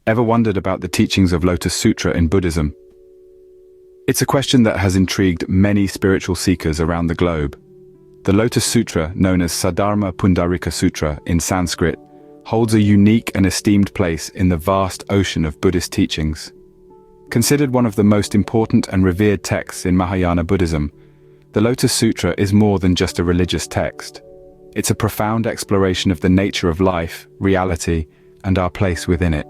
Ever wondered about the teachings of Lotus Sutra in Buddhism? It's a question that has intrigued many spiritual seekers around the globe. The Lotus Sutra, known as Saddharma Pundarika Sutra in Sanskrit, holds a unique and esteemed place in the vast ocean of Buddhist teachings. Considered one of the most important and revered texts in Mahayana Buddhism, the Lotus Sutra is more than just a religious text. It's a profound exploration of the nature of life, reality, and our place within it.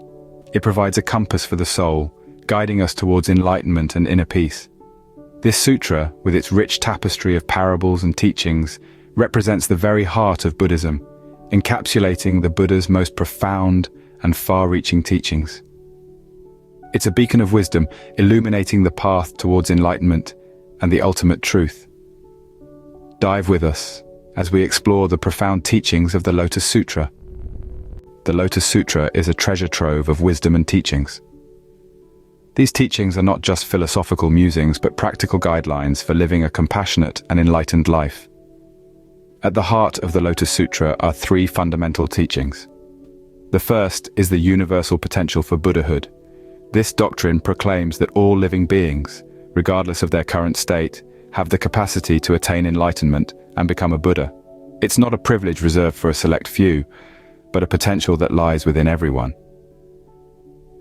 It provides a compass for the soul, guiding us towards enlightenment and inner peace. This sutra, with its rich tapestry of parables and teachings, represents the very heart of Buddhism, encapsulating the Buddha's most profound and far-reaching teachings. It's a beacon of wisdom, illuminating the path towards enlightenment and the ultimate truth. Dive with us as we explore the profound teachings of the Lotus Sutra. The Lotus Sutra is a treasure trove of wisdom and teachings. These teachings are not just philosophical musings, but practical guidelines for living a compassionate and enlightened life. At the heart of the Lotus Sutra are three fundamental teachings. The first is the universal potential for Buddhahood. This doctrine proclaims that all living beings, regardless of their current state, have the capacity to attain enlightenment and become a Buddha. It's not a privilege reserved for a select few, but a potential that lies within everyone.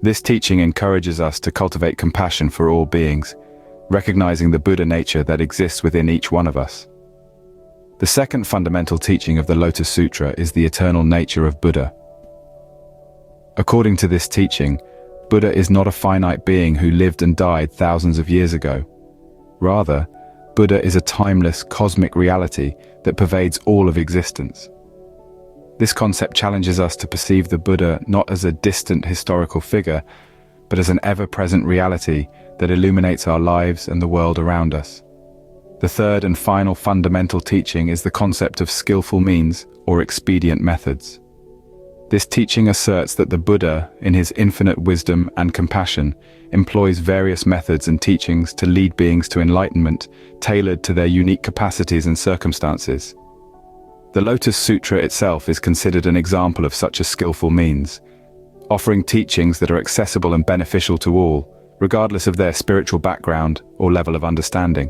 This teaching encourages us to cultivate compassion for all beings, recognizing the Buddha nature that exists within each one of us. The second fundamental teaching of the Lotus Sutra is the eternal nature of Buddha. According to this teaching, Buddha is not a finite being who lived and died thousands of years ago. Rather, Buddha is a timeless, cosmic reality that pervades all of existence. This concept challenges us to perceive the Buddha not as a distant historical figure, but as an ever-present reality that illuminates our lives and the world around us. The third and final fundamental teaching is the concept of skillful means or expedient methods. This teaching asserts that the Buddha, in his infinite wisdom and compassion, employs various methods and teachings to lead beings to enlightenment, tailored to their unique capacities and circumstances. The Lotus Sutra itself is considered an example of such a skillful means, offering teachings that are accessible and beneficial to all, regardless of their spiritual background or level of understanding.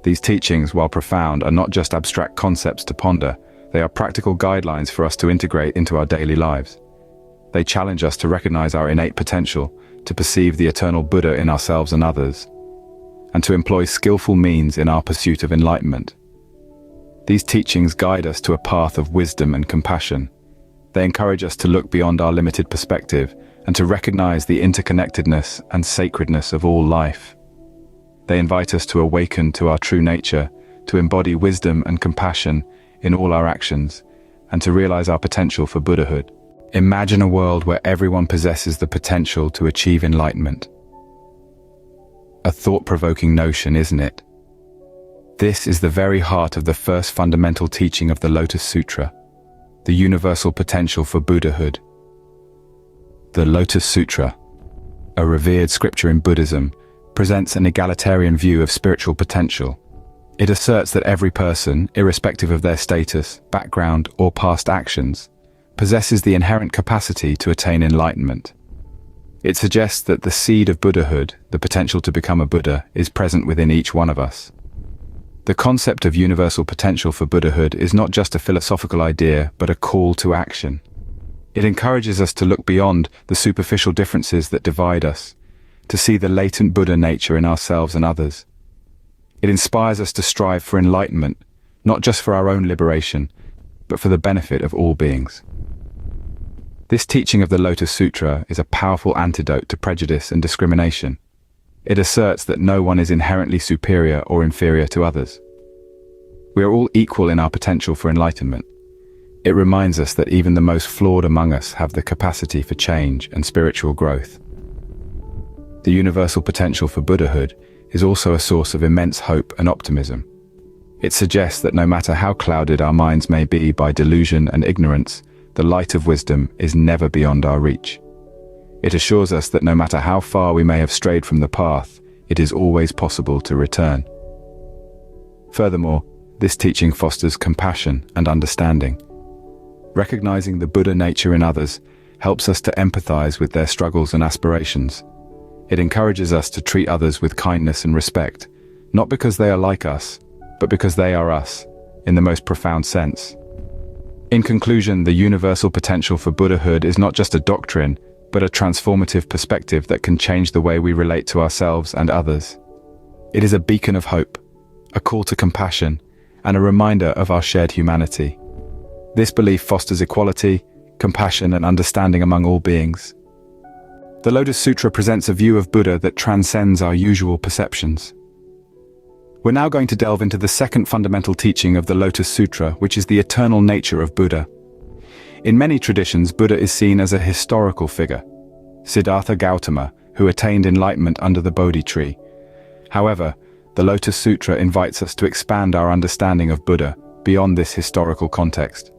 These teachings, while profound, are not just abstract concepts to ponder. They are practical guidelines for us to integrate into our daily lives. They challenge us to recognize our innate potential, to perceive the eternal Buddha in ourselves and others, and to employ skillful means in our pursuit of enlightenment. These teachings guide us to a path of wisdom and compassion. They encourage us to look beyond our limited perspective and to recognize the interconnectedness and sacredness of all life. They invite us to awaken to our true nature, to embody wisdom and compassion in all our actions, and to realize our potential for Buddhahood. Imagine a world where everyone possesses the potential to achieve enlightenment. A thought-provoking notion, isn't it? This is the very heart of the first fundamental teaching of the Lotus Sutra, the universal potential for Buddhahood. The Lotus Sutra, a revered scripture in Buddhism, presents an egalitarian view of spiritual potential. It asserts that every person, irrespective of their status, background, or past actions, possesses the inherent capacity to attain enlightenment. It suggests that the seed of Buddhahood, the potential to become a Buddha, is present within each one of us. The concept of universal potential for Buddhahood is not just a philosophical idea, but a call to action. It encourages us to look beyond the superficial differences that divide us, to see the latent Buddha nature in ourselves and others. It inspires us to strive for enlightenment, not just for our own liberation, but for the benefit of all beings. This teaching of the Lotus Sutra is a powerful antidote to prejudice and discrimination. It asserts that no one is inherently superior or inferior to others. We are all equal in our potential for enlightenment. It reminds us that even the most flawed among us have the capacity for change and spiritual growth. The universal potential for Buddhahood is also a source of immense hope and optimism. It suggests that no matter how clouded our minds may be by delusion and ignorance, the light of wisdom is never beyond our reach. It assures us that no matter how far we may have strayed from the path, it is always possible to return. Furthermore, this teaching fosters compassion and understanding. Recognizing the Buddha nature in others helps us to empathize with their struggles and aspirations. It encourages us to treat others with kindness and respect, not because they are like us, but because they are us, in the most profound sense. In conclusion, the universal potential for Buddhahood is not just a doctrine, but a transformative perspective that can change the way we relate to ourselves and others. It is a beacon of hope, a call to compassion, and a reminder of our shared humanity. This belief fosters equality, compassion, and understanding among all beings. The Lotus Sutra presents a view of Buddha that transcends our usual perceptions. We're now going to delve into the second fundamental teaching of the Lotus Sutra, which is the eternal nature of Buddha. In many traditions, Buddha is seen as a historical figure, Siddhartha Gautama, who attained enlightenment under the Bodhi tree. However, the Lotus Sutra invites us to expand our understanding of Buddha beyond this historical context.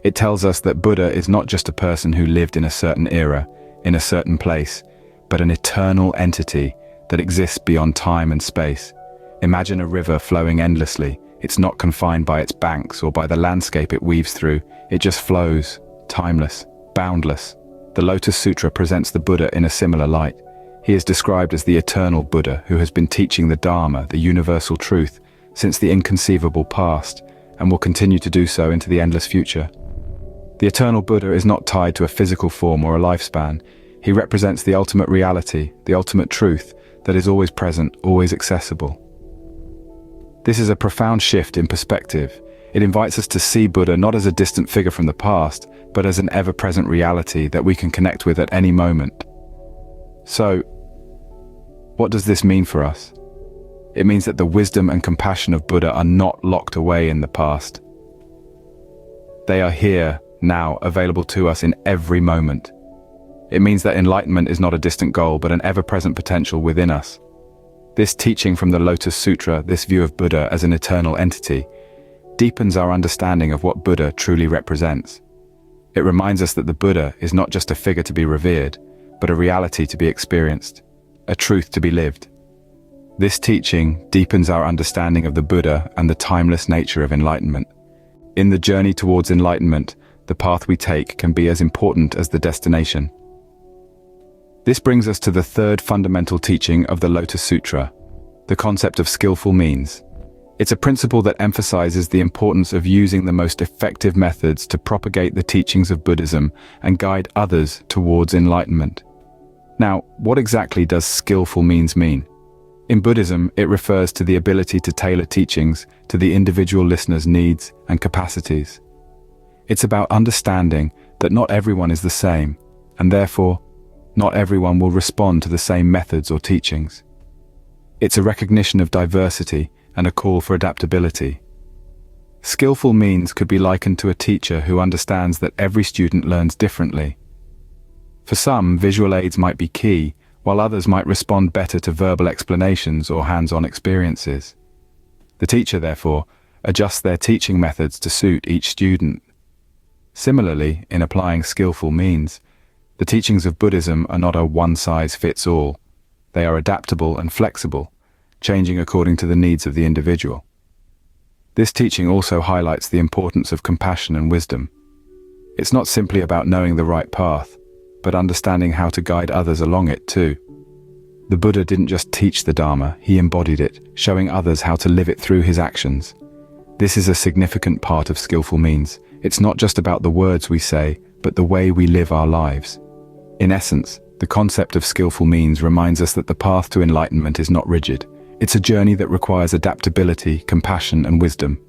It tells us that Buddha is not just a person who lived in a certain era, in a certain place, but an eternal entity that exists beyond time and space. Imagine a river flowing endlessly. It's not confined by its banks or by the landscape it weaves through. It just flows, timeless, boundless. The Lotus Sutra presents the Buddha in a similar light. He is described as the eternal Buddha who has been teaching the Dharma, the universal truth, since the inconceivable past, and will continue to do so into the endless future. The eternal Buddha is not tied to a physical form or a lifespan. He represents the ultimate reality, the ultimate truth, that is always present, always accessible. This is a profound shift in perspective. It invites us to see Buddha not as a distant figure from the past, but as an ever-present reality that we can connect with at any moment. So, what does this mean for us? It means that the wisdom and compassion of Buddha are not locked away in the past. They are here, now, available to us in every moment. It means that enlightenment is not a distant goal, but an ever-present potential within us. This teaching from the Lotus Sutra, this view of Buddha as an eternal entity, deepens our understanding of what Buddha truly represents. It reminds us that the Buddha is not just a figure to be revered, but a reality to be experienced, a truth to be lived. This teaching deepens our understanding of the Buddha and the timeless nature of enlightenment. In the journey towards enlightenment, the path we take can be as important as the destination. This brings us to the third fundamental teaching of the Lotus Sutra, the concept of skillful means. It's a principle that emphasizes the importance of using the most effective methods to propagate the teachings of Buddhism and guide others towards enlightenment. Now, what exactly does skillful means mean? In Buddhism, it refers to the ability to tailor teachings to the individual listener's needs and capacities. It's about understanding that not everyone is the same, and therefore, not everyone will respond to the same methods or teachings. It's a recognition of diversity and a call for adaptability. Skillful means could be likened to a teacher who understands that every student learns differently. For some, visual aids might be key, while others might respond better to verbal explanations or hands-on experiences. The teacher, therefore, adjusts their teaching methods to suit each student. Similarly, in applying skillful means, the teachings of Buddhism are not a one-size-fits-all. They are adaptable and flexible, changing according to the needs of the individual. This teaching also highlights the importance of compassion and wisdom. It's not simply about knowing the right path, but understanding how to guide others along it too. The Buddha didn't just teach the Dharma, he embodied it, showing others how to live it through his actions. This is a significant part of skillful means. It's not just about the words we say, but the way we live our lives. In essence, the concept of skillful means reminds us that the path to enlightenment is not rigid. It's a journey that requires adaptability, compassion, and wisdom.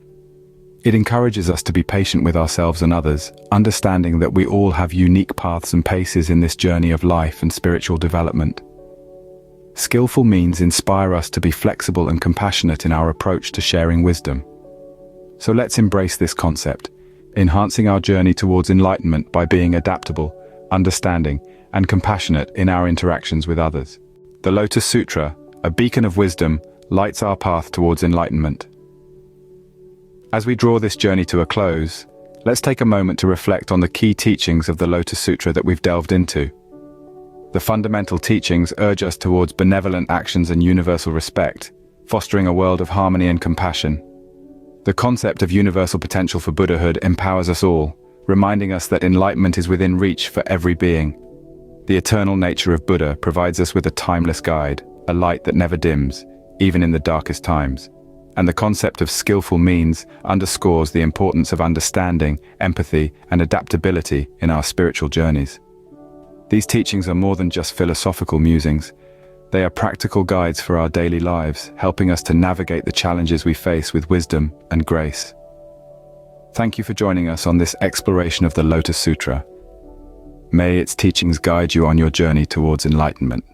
It encourages us to be patient with ourselves and others, understanding that we all have unique paths and paces in this journey of life and spiritual development. Skillful means inspire us to be flexible and compassionate in our approach to sharing wisdom. So let's embrace this concept, enhancing our journey towards enlightenment by being adaptable, understanding, and compassionate in our interactions with others. The Lotus Sutra, a beacon of wisdom, lights our path towards enlightenment. As we draw this journey to a close, let's take a moment to reflect on the key teachings of the Lotus Sutra that we've delved into. The fundamental teachings urge us towards benevolent actions and universal respect, fostering a world of harmony and compassion. The concept of universal potential for Buddhahood empowers us all, reminding us that enlightenment is within reach for every being. The eternal nature of Buddha provides us with a timeless guide, a light that never dims, even in the darkest times. And the concept of skillful means underscores the importance of understanding, empathy, and adaptability in our spiritual journeys. These teachings are more than just philosophical musings. They are practical guides for our daily lives, helping us to navigate the challenges we face with wisdom and grace. Thank you for joining us on this exploration of the Lotus Sutra. May its teachings guide you on your journey towards enlightenment.